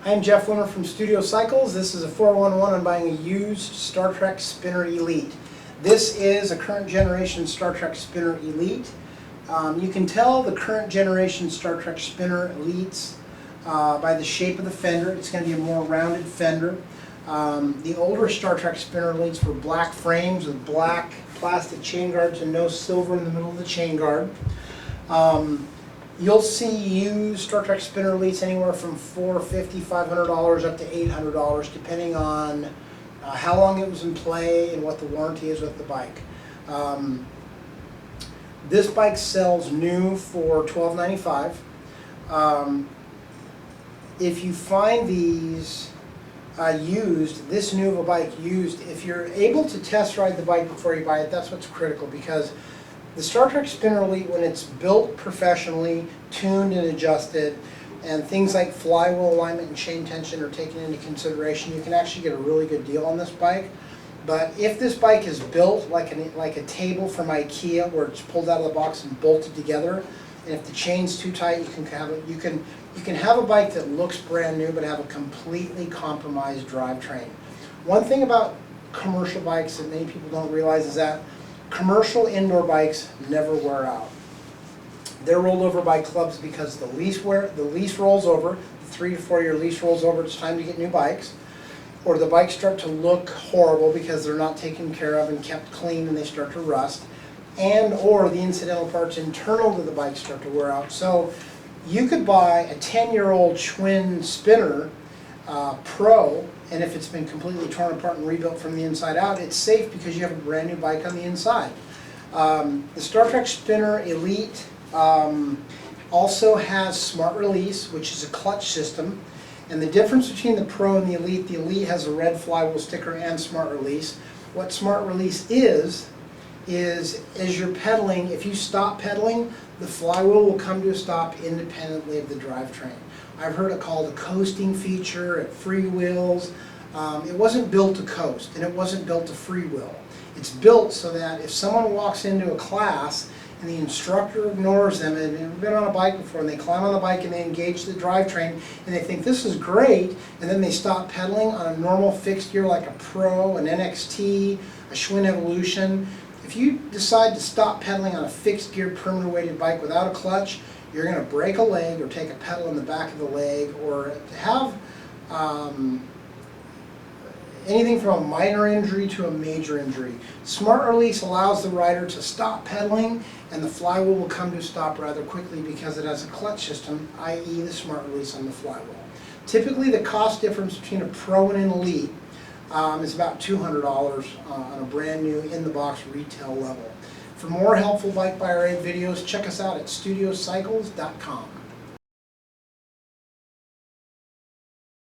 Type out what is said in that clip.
I'm Jeff Winter from Studio Cycles. This is a 411 on buying a used Star Trac Spinner Elite. This is a current generation Star Trac Spinner Elite. You can tell the current generation Star Trac Spinner Elites by the shape of the fender. It's going to be a more rounded fender. The older Star Trac Spinner Elites were black frames with black plastic chain guards and no silver in the middle of the chain guard. You'll see used Star Trac Spinner Elites anywhere from $450, $500 up to $800, depending on how long it was in play and what the warranty is with the bike. This bike sells new for $12.95. If you find these used, this new of a bike used, if you're able to test ride the bike before you buy it, that's what's critical, because the Star Trac Spinner Elite, when it's built professionally, tuned and adjusted, and things like flywheel alignment and chain tension are taken into consideration, you can actually get a really good deal on this bike. But if this bike is built like a table from IKEA, where it's pulled out of the box and bolted together, and if the chain's too tight, you can have a bike that looks brand new but have a completely compromised drivetrain. One thing about commercial bikes that many people don't realize is that commercial indoor bikes never wear out. They're rolled over by clubs because the lease rolls over, the 3 to 4 year lease rolls over, it's time to get new bikes. Or the bikes start to look horrible because they're not taken care of and kept clean and they start to rust. And or the incidental parts internal to the bike start to wear out. So you could buy a 10-year-old Schwinn Spinner Pro, and if it's been completely torn apart and rebuilt from the inside out, it's safe because you have a brand new bike on the inside. The Star Trac Spinner Elite also has smart release, which is a clutch system. And the difference between the Pro and the Elite has a red flywheel sticker and smart release. What smart release is as you're pedaling, if you stop pedaling, the flywheel will come to a stop independently of the drivetrain. I've heard it called a coasting feature at freewheels. It wasn't built to coast, and it wasn't built to freewheel. It's built so that if someone walks into a class and the instructor ignores them, and they've been on a bike before, and they climb on the bike and they engage the drivetrain, and they think this is great, and then they stop pedaling on a normal fixed gear like a Pro, an NXT, a Schwinn Evolution. If you decide to stop pedaling on a fixed gear permanent weighted bike without a clutch, you're going to break a leg or take a pedal in the back of the leg, or have anything from a minor injury to a major injury. Smart release allows the rider to stop pedaling, and the flywheel will come to a stop rather quickly because it has a clutch system, i.e. the smart release on the flywheel. Typically the cost difference between a Pro and an Elite is about $200 on a brand new in-the-box retail level. For more helpful bike buyer aid videos, check us out at studiocycles.com.